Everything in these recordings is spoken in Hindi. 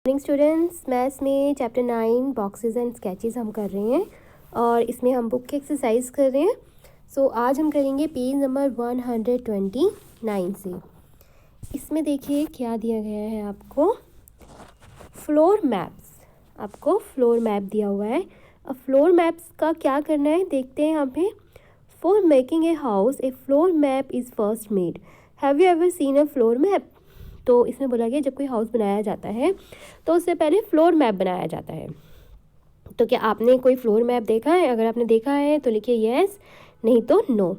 मॉर्निंग स्टूडेंट्स, मैथ्स में चैप्टर 9 बॉक्सेस एंड स्केचेस हम कर रहे हैं और इसमें हम बुक की एक्सरसाइज कर रहे हैं। सो आज हम करेंगे पेज नंबर 129 से। इसमें देखिए क्या दिया गया है आपको, फ्लोर मैप्स। आपको फ्लोर मैप दिया हुआ है। अब फ्लोर मैप्स का क्या करना है देखते हैं यहाँ पे। For making a house A floor map is first made. Have you ever seen a floor map? तो इसमें बोला गया जब कोई हाउस बनाया जाता है तो उससे पहले फ्लोर मैप बनाया जाता है। तो क्या आपने कोई फ्लोर मैप देखा है? अगर आपने देखा है तो लिखिए यस, नहीं तो no.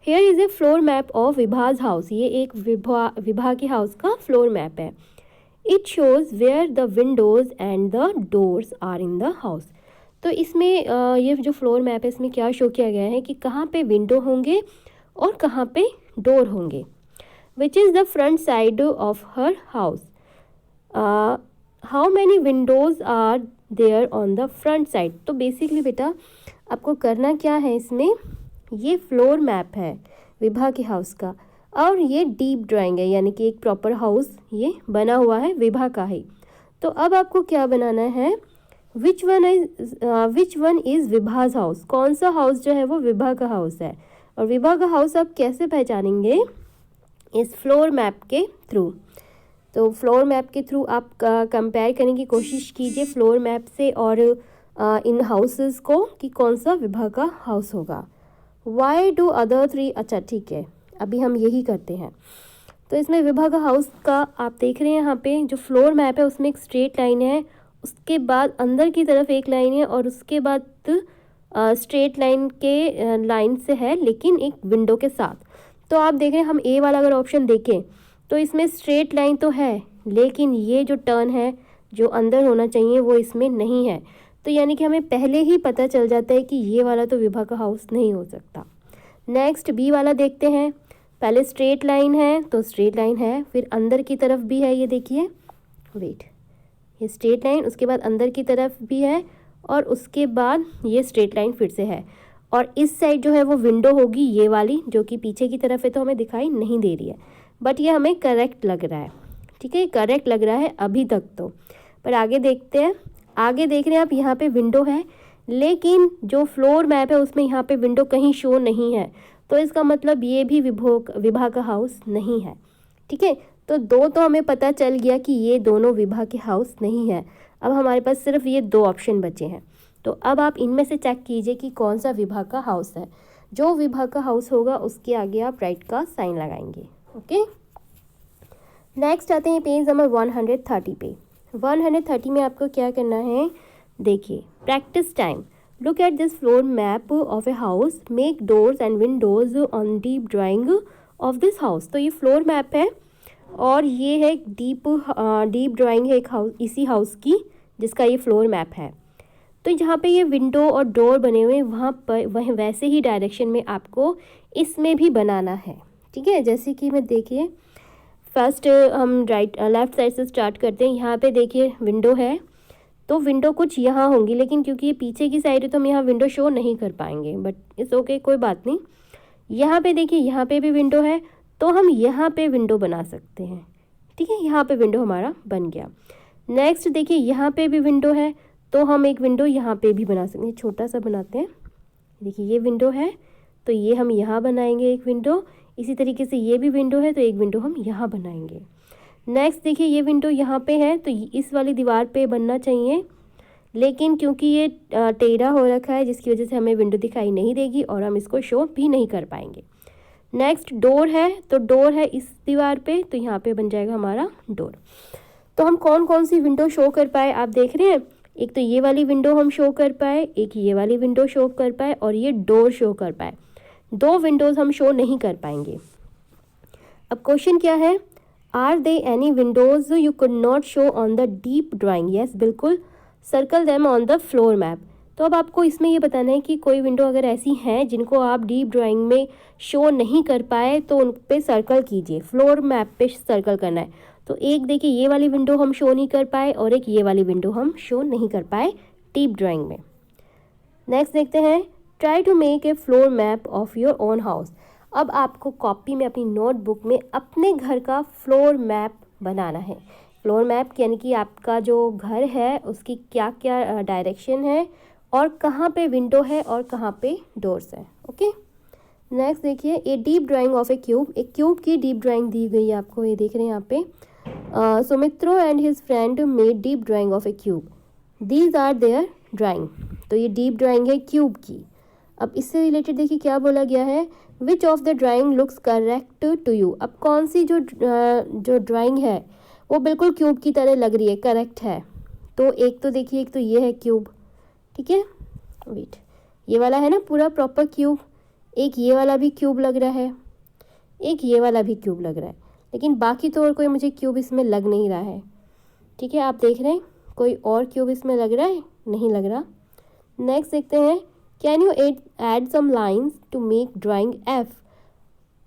Here is a floor map of Vibha's house. ये एक विभा के हाउस का फ्लोर मैप है। It shows where the windows and the doors are in the house. तो इसमें ये जो फ्लोर मैप है इसमें क्या शो किया गया है कि कहाँ पे विंडो होंगे और कहाँ पे डोर होंगे। Which is the front side of her house? How many windows are there on the front side? तो बेसिकली बेटा आपको करना क्या है इसमें, ये फ्लोर मैप है विभा के हाउस का और ये डीप ड्राइंग है, यानी कि एक प्रॉपर हाउस ये बना हुआ है विभा का ही। तो अब आपको क्या बनाना है, विच वन इज़ विभाज हाउस। कौन सा हाउस जो है वो विभा का हाउस है। और विभा का हाउस आप कैसे पहचानेंगे, इस फ्लोर मैप के थ्रू। तो फ्लोर मैप के थ्रू आप कंपेयर करने की कोशिश कीजिए फ्लोर मैप से और इन हाउसेस को कि कौन सा विभा का हाउस होगा। वाई डू अदर थ्री, अच्छा ठीक है अभी हम यही करते हैं। तो इसमें विभा का हाउस का आप देख रहे हैं यहाँ पे जो फ्लोर मैप है उसमें एक स्ट्रेट लाइन है, उसके बाद अंदर की तरफ एक लाइन है और उसके बाद स्ट्रेट लाइन के लाइन से है लेकिन एक विंडो के साथ। तो आप देख रहे हैं हम ए वाला अगर ऑप्शन देखें तो इसमें स्ट्रेट लाइन तो है लेकिन ये जो टर्न है जो अंदर होना चाहिए वो इसमें नहीं है। तो यानी कि हमें पहले ही पता चल जाता है कि ये वाला तो विभा का हाउस नहीं हो सकता। नेक्स्ट बी वाला देखते हैं। पहले स्ट्रेट लाइन है तो स्ट्रेट लाइन है, फिर अंदर की तरफ भी है, ये देखिए वेट, ये स्ट्रेट लाइन उसके बाद अंदर की तरफ भी है और उसके बाद ये स्ट्रेट लाइन फिर से है। और इस साइड जो है वो विंडो होगी ये वाली जो कि पीछे की तरफ है तो हमें दिखाई नहीं दे रही है, बट ये हमें करेक्ट लग रहा है। ठीक है, करेक्ट लग रहा है अभी तक तो, पर आगे देखते हैं। आगे देख रहे हैं आप यहाँ पे विंडो है लेकिन जो फ्लोर मैप है उसमें यहाँ पे विंडो कहीं शो नहीं है, तो इसका मतलब ये भी विभा का हाउस नहीं है। ठीक है, तो दो तो हमें पता चल गया कि ये दोनों विभा के हाउस नहीं है। अब हमारे पास सिर्फ ये दो ऑप्शन बचे हैं, तो अब आप इनमें से चेक कीजिए कि कौन सा विभा का हाउस है। जो विभा का हाउस होगा उसके आगे आप राइट का साइन लगाएंगे। ओके, नेक्स्ट आते हैं पेज नंबर 130 पे। 130 में आपको क्या करना है, देखिए practice time. Look at this floor map of a house, make doors and Windows on deep drawing of this house. तो ये फ्लोर मैप है और ये है डीप ड्राइंग है एक हाउस, इसी हाउस की जिसका ये फ्लोर मैप है। तो जहाँ पे ये विंडो और डोर बने हुए हैं वहाँ पर वह वैसे ही डायरेक्शन में आपको इसमें भी बनाना है। ठीक है, जैसे कि मैं देखिए फर्स्ट हम लेफ़्ट साइड से स्टार्ट करते हैं। यहाँ पे देखिए विंडो है तो विंडो कुछ यहाँ होंगी, लेकिन क्योंकि ये पीछे की साइड है तो हम यहाँ विंडो शो नहीं कर पाएंगे, बट इट्स ओके, कोई बात नहीं। यहाँ पे देखिए यहाँ पे भी विंडो है तो हम यहाँ पे विंडो बना सकते हैं। ठीक है, यहाँ पे विंडो हमारा बन गया। नेक्स्ट देखिए यहाँ पे भी विंडो है तो हम एक विंडो यहाँ पे भी बना सकते हैं, छोटा सा बनाते हैं। देखिए ये विंडो है तो ये हम यहाँ बनाएंगे एक विंडो, इसी तरीके से ये भी विंडो है तो एक विंडो हम यहाँ बनाएंगे। नेक्स्ट देखिए ये विंडो यहाँ पे है तो इस वाली दीवार पे बनना चाहिए, लेकिन क्योंकि ये टेढ़ा हो रखा है जिसकी वजह से हमें विंडो दिखाई नहीं देगी और हम इसको शो भी नहीं कर पाएंगे। नेक्स्ट डोर है तो डोर है इस दीवार पे तो यहाँ पे बन जाएगा हमारा डोर। तो हम कौन कौन सी विंडो शो कर पाए आप देख रहे हैं, एक तो ये वाली विंडो हम शो कर पाए, एक ये वाली विंडो शो कर पाए और ये डोर शो कर पाए। दो विंडोज़ हम शो नहीं कर पाएंगे। अब क्वेश्चन क्या है, are they any windows you could not show on the deep drawing. Yes बिल्कुल, circle them on the floor map. तो अब आपको इसमें ये बताना है कि कोई विंडो अगर ऐसी हैं जिनको आप डीप ड्राइंग में शो नहीं कर पाए तो उन पे सर्कल कीजिए, फ्लोर मैप पे सर्कल करना है। तो एक देखिए ये वाली विंडो हम शो नहीं कर पाए और एक ये वाली विंडो हम शो नहीं कर पाए डीप ड्राइंग में। नेक्स्ट देखते हैं, try to make a floor map of your own house. अब आपको कॉपी में अपनी नोटबुक में अपने घर का फ्लोर मैप बनाना है। फ्लोर मैप यानी कि आपका जो घर है उसकी क्या क्या डायरेक्शन है और कहाँ पे विंडो है और कहाँ पे डोर्स है। ओके, नेक्स्ट देखिए, a deep drawing of a cube. एक क्यूब की डीप ड्राइंग दी गई है आपको, ये देख रहे हैं यहाँ पे। Sumitro and his friend made deep drawing of a cube, these are their drawing. तो ये डीप ड्राइंग है क्यूब की। अब इससे रिलेटेड देखिए क्या बोला गया है, which of the drawing looks correct to you. अब कौन सी जो ड्राइंग है वो बिल्कुल क्यूब की तरह लग रही है, करेक्ट है। तो एक तो देखिए, एक तो ये है क्यूब, ठीक है, वेट, ये वाला है ना पूरा प्रॉपर क्यूब, एक ये वाला भी क्यूब लग रहा है, एक ये वाला भी क्यूब लग रहा है, लेकिन बाकी तो और कोई मुझे क्यूब इसमें लग नहीं रहा है। ठीक है, आप देख रहे हैं कोई और क्यूब इसमें लग रहा है, नहीं लग रहा। नेक्स्ट देखते हैं, can you add some lines to make drawing F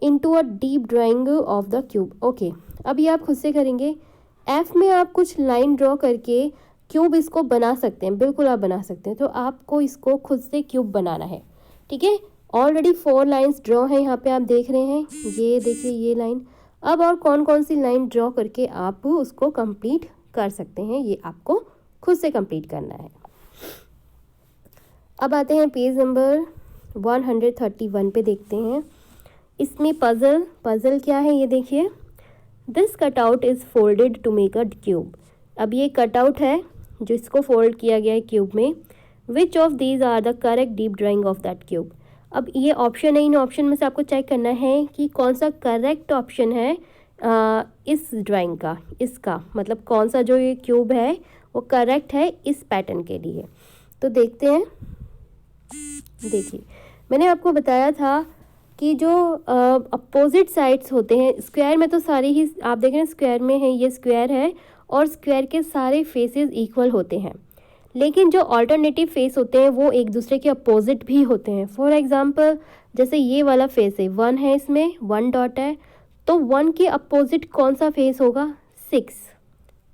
into a deep drawing of the cube. Okay, अब ये आप खुद से करेंगे। एफ में आप कुछ लाइन ड्रॉ करके क्यूब इसको बना सकते हैं, बिल्कुल आप बना सकते हैं। तो आपको इसको खुद से क्यूब बनाना है, ठीक है। ऑलरेडी 4 लाइन्स ड्रॉ हैं यहाँ पे, आप देख रहे हैं, ये देखिए ये लाइन। अब और कौन कौन सी लाइन ड्रॉ करके आप उसको कंप्लीट कर सकते हैं, ये आपको खुद से कंप्लीट करना है। अब आते हैं पेज नंबर 131 पे, देखते हैं इसमें पज़ल क्या है, ये देखिए, this cutout is folded to make a cube. अब ये कटआउट है जो इसको फोल्ड किया गया है क्यूब में। Which of these are the correct deep drawing of that cube. अब ये ऑप्शन है, इन ऑप्शन में से आपको चेक करना है कि कौन सा करेक्ट ऑप्शन है इस ड्राइंग का, इसका मतलब कौन सा जो ये क्यूब है वो करेक्ट है इस पैटर्न के लिए। तो देखते हैं, देखिए मैंने आपको बताया था कि जो अपोजिट साइड्स होते हैं स्क्वायर में, तो सारे ही आप देख रहे हैं स्क्वायर में है, ये स्क्वायर है और स्क्वायर के सारे फेसेस इक्वल होते हैं, लेकिन जो ऑल्टरनेटिव फेस होते हैं वो एक दूसरे के अपोजिट भी होते हैं। फॉर एग्जांपल जैसे ये वाला फेस है, 1 है, इसमें 1 डॉट है, तो 1 के अपोजिट कौन सा फेस होगा, 6,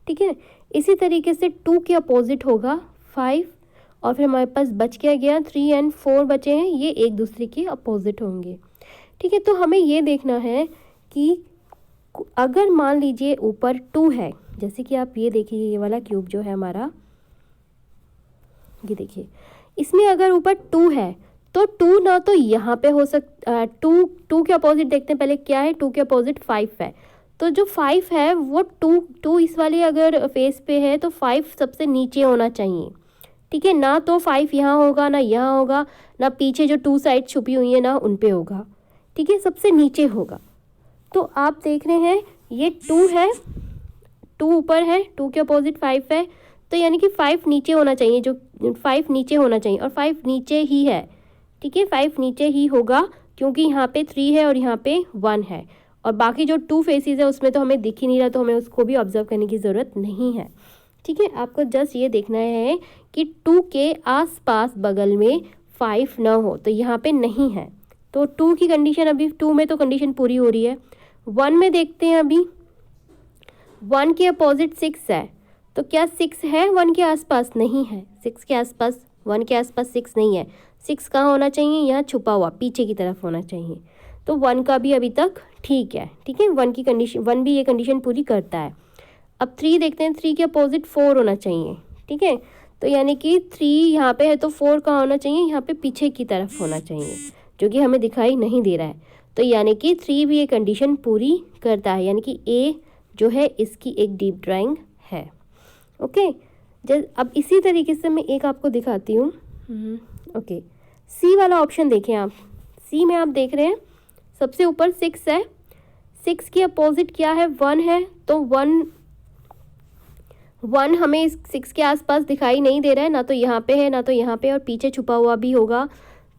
ठीक है। इसी तरीके से 2 के अपोजिट होगा 5, और फिर हमारे पास बच क्या गया, 3 और 4 बचे हैं, ये एक दूसरे के अपोजिट होंगे, ठीक है। तो हमें ये देखना है कि अगर मान लीजिए ऊपर 2 है, जैसे कि आप ये देखिए ये वाला क्यूब जो है हमारा, ये देखिए इसमें अगर ऊपर 2 है तो 2 ना तो यहाँ पे हो सकता, 2 के अपोजिट देखते हैं पहले क्या है, 2 के अपोजिट 5 है, तो जो 5 है वो 2 इस वाले अगर फेस पे है तो 5 सबसे नीचे होना चाहिए, ठीक है। ना तो 5 यहाँ होगा, ना यहाँ होगा, ना पीछे जो 2 साइड छुपी हुई है ना उन पे होगा, ठीक है, सबसे नीचे होगा। तो आप देख रहे हैं ये 2 है, 2 ऊपर है, 2 के अपोजिट 5 है, तो यानी कि 5 नीचे होना चाहिए, जो 5 नीचे होना चाहिए, और 5 नीचे ही है, ठीक है, 5 नीचे ही होगा क्योंकि यहाँ पे 3 है और यहाँ पे 1 है, और बाकी जो 2 फेसेस है उसमें तो हमें दिख ही नहीं रहा, तो हमें उसको भी ऑब्जर्व करने की ज़रूरत नहीं है, ठीक है। आपको जस्ट ये देखना है कि 2 के आसपास बगल में 5 ना हो, तो यहाँ पे नहीं है, तो 2 की कंडीशन, अभी 2 में तो कंडीशन पूरी हो रही है। 1 में देखते हैं, अभी 1 के अपोजिट 6 है, तो क्या 6 है 1 के आसपास, नहीं है, 6 के आसपास, 1 के आसपास 6 नहीं है। 6 कहाँ होना चाहिए, यहाँ छुपा हुआ पीछे की तरफ होना चाहिए, तो 1 का भी अभी तक ठीक है, ठीक है, 1 की कंडीशन, 1 भी ये कंडीशन पूरी करता है। अब 3 देखते हैं, 3 के अपोजिट 4 होना चाहिए, ठीक है, तो यानी कि 3 यहाँ पे है तो 4 कहाँ होना चाहिए, यहाँ पे पीछे की तरफ होना चाहिए, जो कि हमें दिखाई नहीं दे रहा है, तो यानी कि 3 भी ये कंडीशन पूरी करता है, यानी कि ए जो है इसकी एक डीप ड्राइंग है। ओके, अब इसी तरीके से मैं एक आपको दिखाती हूँ। ओके, सी वाला ऑप्शन देखें आप, सी में आप देख रहे हैं सबसे ऊपर 6 है, 6 के अपोजिट क्या है, 1 है, तो 1 हमें इस 6 के आसपास दिखाई नहीं दे रहा है, ना तो यहाँ पे है ना तो यहाँ पे, और पीछे छुपा हुआ भी होगा,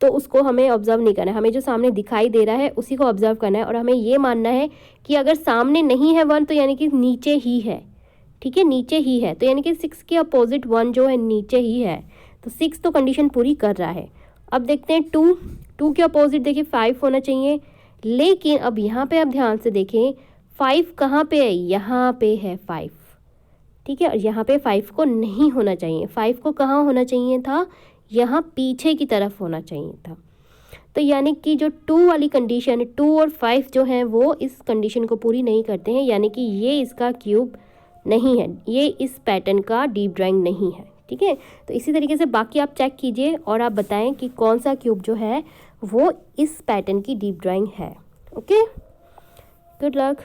तो उसको हमें ऑब्जर्व नहीं करना है, हमें जो सामने दिखाई दे रहा है उसी को ऑब्जर्व करना है, और हमें ये मानना है कि अगर सामने नहीं है 1 तो यानी कि नीचे ही है, ठीक है, नीचे ही है, तो यानी कि 6 के अपोजिट 1 जो है नीचे ही है, तो 6 तो कंडीशन पूरी कर रहा है। अब देखते हैं 2 के अपोजिट देखिए 5 होना चाहिए, लेकिन अब यहाँ पे आप ध्यान से देखें 5 कहाँ पे है, यहाँ पे है 5, ठीक है, और यहाँ पे 5 को नहीं होना चाहिए, 5 को कहाँ होना चाहिए था, यहाँ पीछे की तरफ होना चाहिए था। तो यानी कि जो 2 वाली कंडीशन, 2 और 5 जो हैं वो इस कंडीशन को पूरी नहीं करते हैं, यानी कि ये इसका क्यूब नहीं है, ये इस पैटर्न का डीप ड्राइंग नहीं है। ठीक है, तो इसी तरीके से बाकी आप चेक कीजिए और आप बताएं कि कौन सा क्यूब जो है वो इस पैटर्न की डीप ड्राइंग है। Okay, good luck.